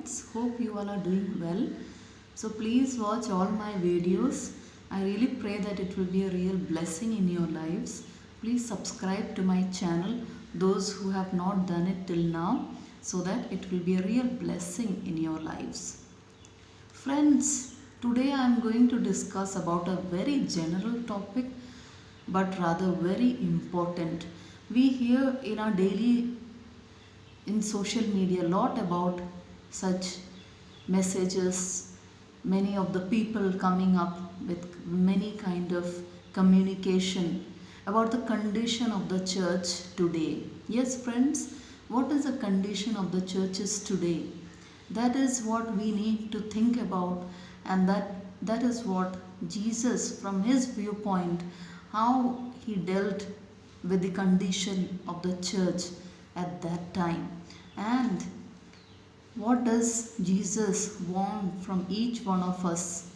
friends, hope you all are doing well. So please watch all my videos. I really pray that it will be a real blessing in your lives. Please subscribe to my channel, those who have not done it till now, so that it will be a real blessing in your lives. Friends, today I am going to discuss about a very general topic but rather very important. We hear in our daily in social media a lot about such messages, many of the people coming up with many kind of communication about the condition of the church today. Yes friends, what is the condition of the churches today? That is what we need to think about, and that is what Jesus, from his viewpoint, how he dealt with the condition of the church at that time, and what does Jesus want from each one of us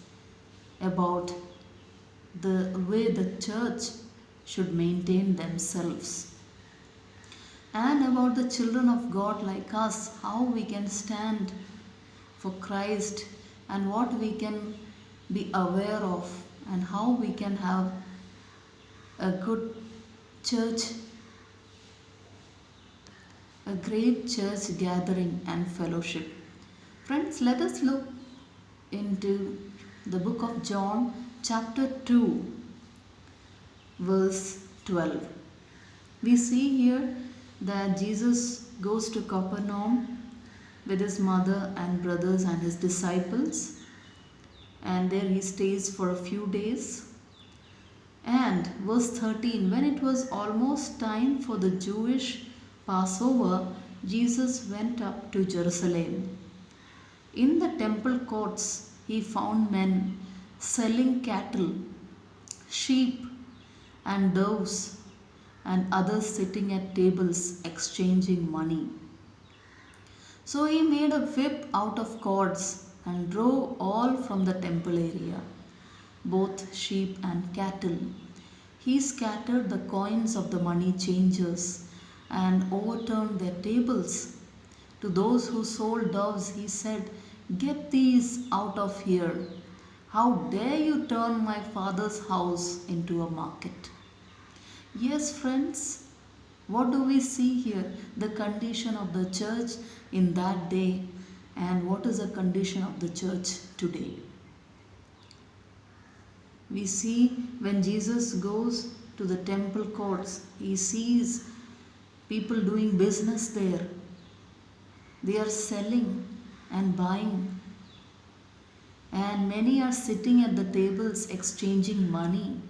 about the way the church should maintain themselves, and about the children of God like us, how we can stand for Christ, and what we can be aware of, and how we can have a good church, a great church gathering and fellowship. Friends, let us look into the book of John, chapter 2, verse 12. We see here that Jesus goes to Capernaum with his mother and brothers and his disciples, and there he stays for a few days. And verse 13, when it was almost time for the Jewish Passover, Jesus went up to Jerusalem. In the temple courts, he found men selling cattle, sheep, and doves, and others sitting at tables exchanging money. So he made a whip out of cords and drove all from the temple area, both sheep and cattle. He scattered the coins of the money changers and overturned their tables. To those who sold doves, he said, "Get these out of here. How dare you turn my father's house into a market?" Yes, friends, what do we see here? The condition of the church in that day, and what is the condition of the church today? We see when Jesus goes to the temple courts, he sees people doing business there. They are selling and buying, and many are sitting at the tables exchanging money.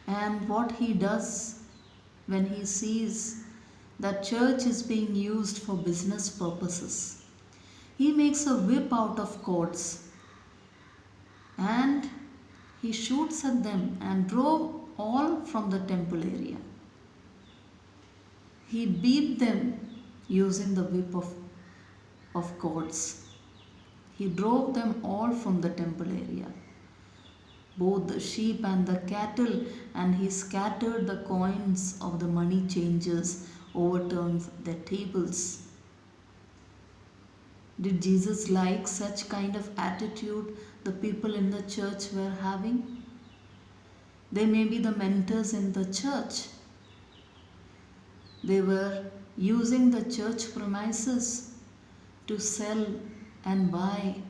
And what he does when he sees that church is being used for business purposes, he makes a whip out of cords and he shoots at them and drove all from the temple area. He beat them using the whip of cords. He drove them all from the temple area, both the sheep and the cattle, and he scattered the coins of the money changers, overturned their tables. Did Jesus like such kind of attitude the people in the church were having? They may be the mentors in the church. They were using the church premises to sell and buy,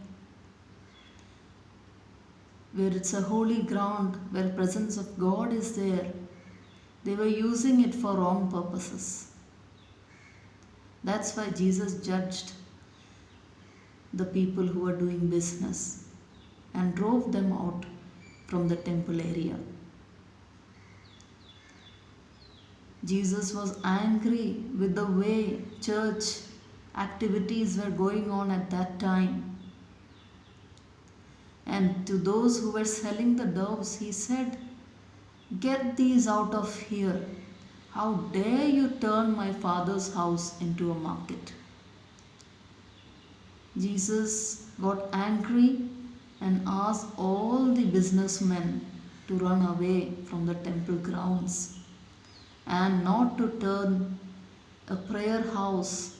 where it's a holy ground, where presence of God is there. They were using it for wrong purposes. That's why Jesus judged the people who were doing business and drove them out from the temple area. Jesus was angry with the way church activities were going on at that time. And to those who were selling the doves, he said, "Get these out of here. How dare you turn my father's house into a market?" Jesus got angry and asked all the businessmen to run away from the temple grounds. and not to turn a prayer house,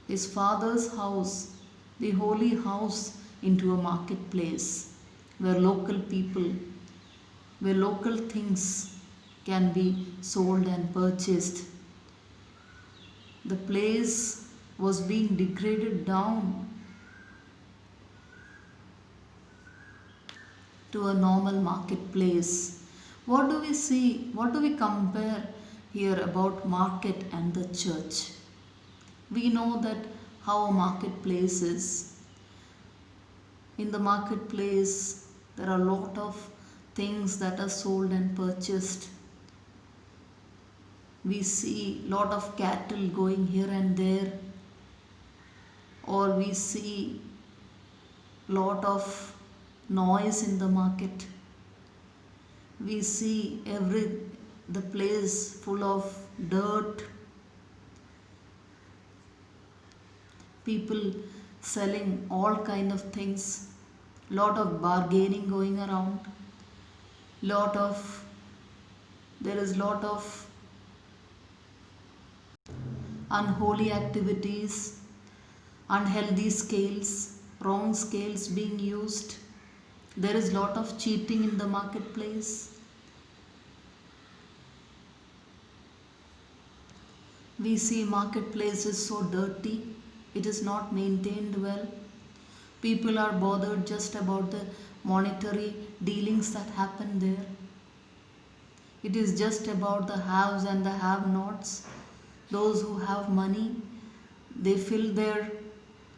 his father's house, the holy house, into a marketplace where local people, where local things can be sold and purchased. The place was being degraded down to a normal marketplace. What do we see? What do we compare here about market and the church? We know that how a marketplace is. In the marketplace, there are a lot of things that are sold and purchased. We see lot of cattle going here and there, or we see lot of noise in the market. We see the place full of dirt, people selling all kind of things, lot of bargaining going around, there is lot of unholy activities, unhealthy scales, wrong scales being used. There is lot of cheating in the marketplace. We see marketplace is so dirty, it is not maintained well. People are bothered just about the monetary dealings that happen there. It is just about the haves and the have-nots. Those who have money, they fill their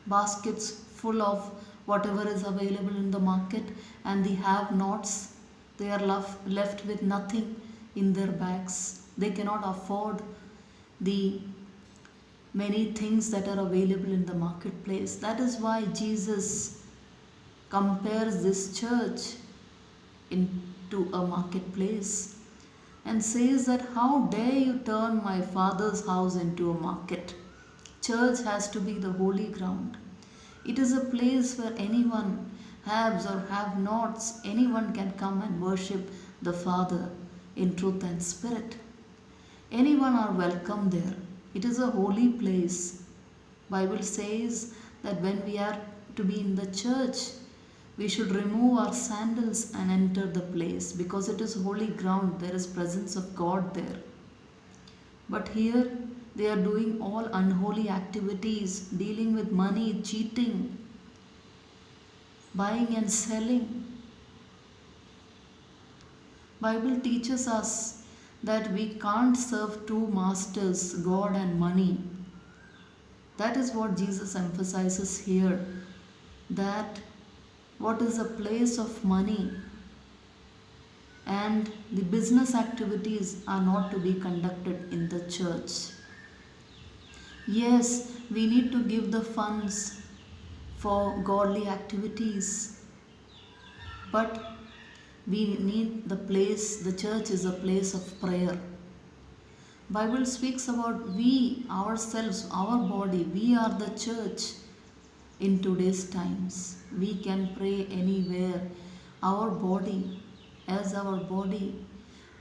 baskets full of whatever is available in the market, and the have-nots, they are left with nothing in their bags. They cannot afford the many things that are available in the marketplace. That is why Jesus compares this church into a marketplace and says that how dare you turn my father's house into a market. Church has to be the holy ground. It is a place where anyone, haves or have nots, anyone can come and worship the Father in truth and spirit. Anyone are welcome there. It is a holy place. Bible says that when we are to be in the church, we should remove our sandals and enter the place, because it is holy ground. There is presence of God there. But here they are doing all unholy activities, dealing with money, cheating, buying and selling. Bible teaches us that we can't serve two masters, God and money. That is what Jesus emphasizes here, that what is a place of money and the business activities are not to be conducted in the church. Yes, we need to give the funds for godly activities, but we need the church is a place of prayer. Bible speaks about we ourselves, our body, we are the church in today's times. We can pray anywhere. Our body, as our body,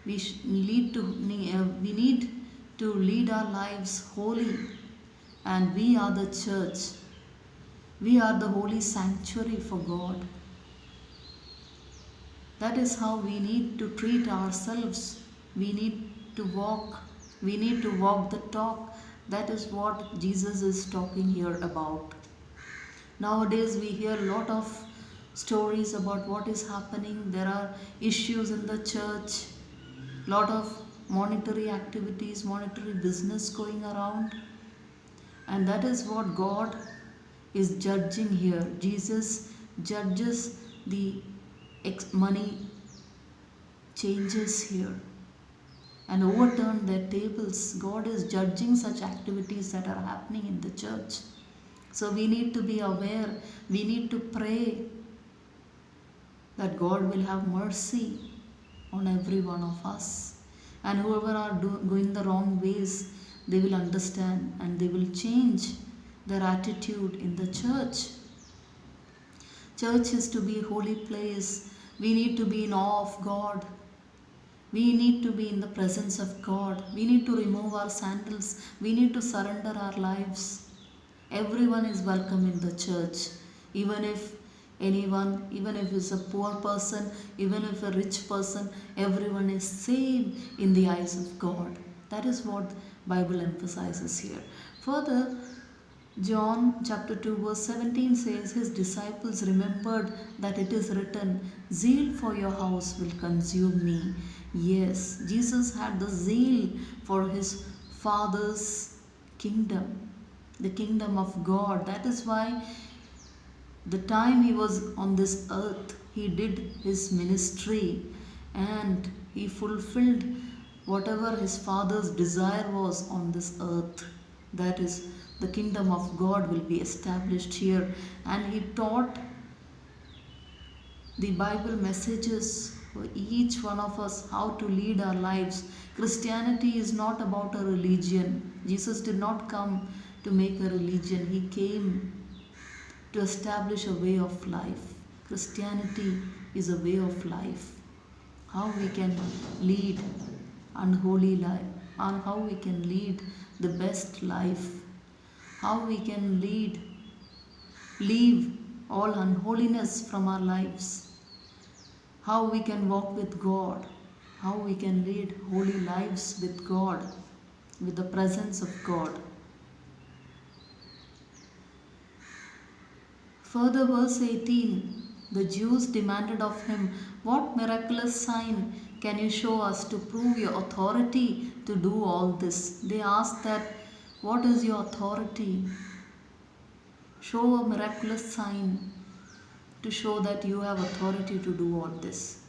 we need to lead our lives holy, and we are the church. We are the holy sanctuary for God. That is how we need to treat ourselves. We need to walk the talk. That is what Jesus is talking here about. Nowadays we hear a lot of stories about what is happening. There are issues in the church, lot of monetary activities, monetary business going around, and that is what God is judging here. Jesus judges the money changes here and overturn their tables. God is judging such activities that are happening in the church. So we need to be aware. We need to pray that God will have mercy on every one of us. And whoever are going the wrong ways, they will understand and they will change their attitude in the church. Church is to be a holy place. We need to be in awe of God. We need to be in the presence of God. We need to remove our sandals. We need to surrender our lives. Everyone is welcome in the church. Even if even if it's a poor person, even if a rich person, everyone is same in the eyes of God. That is what Bible emphasizes here. Further, John chapter 2 verse 17 says, his disciples remembered that it is written, zeal for your house will consume me. Yes, Jesus had the zeal for his Father's kingdom, the kingdom of God. That is why the time he was on this earth, he did his ministry and he fulfilled whatever his Father's desire was on this earth. That is, the kingdom of God will be established here. And he taught the Bible messages for each one of us how to lead our lives. Christianity is not about a religion. Jesus did not come to make a religion. He came to establish a way of life. Christianity is a way of life. How we can lead unholy life, and how we can lead the best life, how we can leave all unholiness from our lives, how we can walk with God, how we can lead holy lives with God, with the presence of God. Further, verse 18, the Jews demanded of him, what miraculous sign can you show us to prove your authority to do all this? They asked that, what is your authority? Show a miraculous sign to show that you have authority to do all this.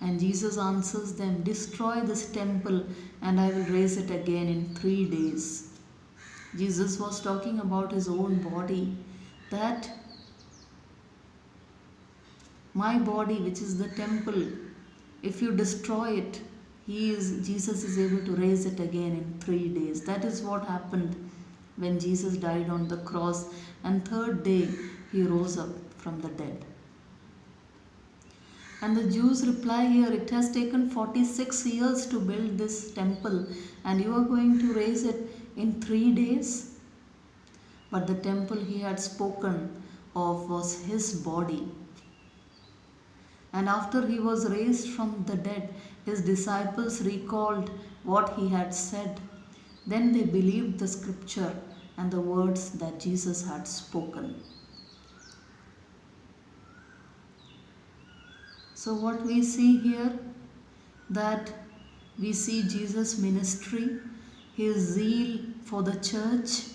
And Jesus answers them, destroy this temple and I will raise it again in 3 days. Jesus was talking about his own body, that my body, which is the temple, if you destroy it, Jesus is able to raise it again in 3 days. That is what happened when Jesus died on the cross, and 3rd day he rose up from the dead. And the Jews reply here, it has taken 46 years to build this temple and you are going to raise it in 3 days? But the temple he had spoken of was his body. And after he was raised from the dead, his disciples recalled what he had said. Then they believed the scripture and the words that Jesus had spoken. So what we see here, that we see Jesus' ministry, his zeal for the church,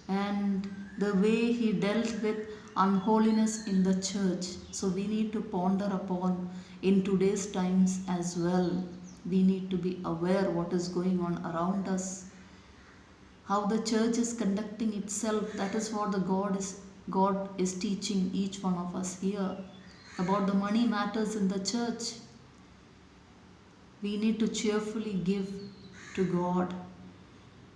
and the way he dealt with unholiness in the church. So we need to ponder upon in today's times as well. We need to be aware what is going on around us, how the church is conducting itself. That is what God is teaching each one of us here. About the money matters in the church, we need to cheerfully give to God,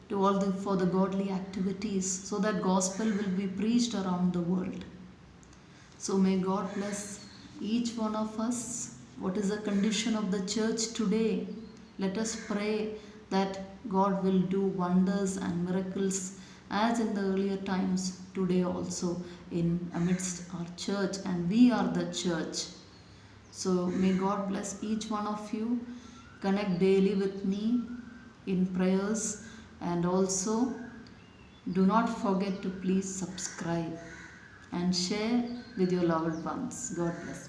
for the godly activities, so that gospel will be preached around the world. So may God bless each one of us. What is the condition of the church today? Let us pray that God will do wonders and miracles as in the earlier times, today also in amidst our church, and we are the church. So may God bless each one of you. Connect daily with me in prayers, and also do not forget to please subscribe and share with your loved ones. God bless.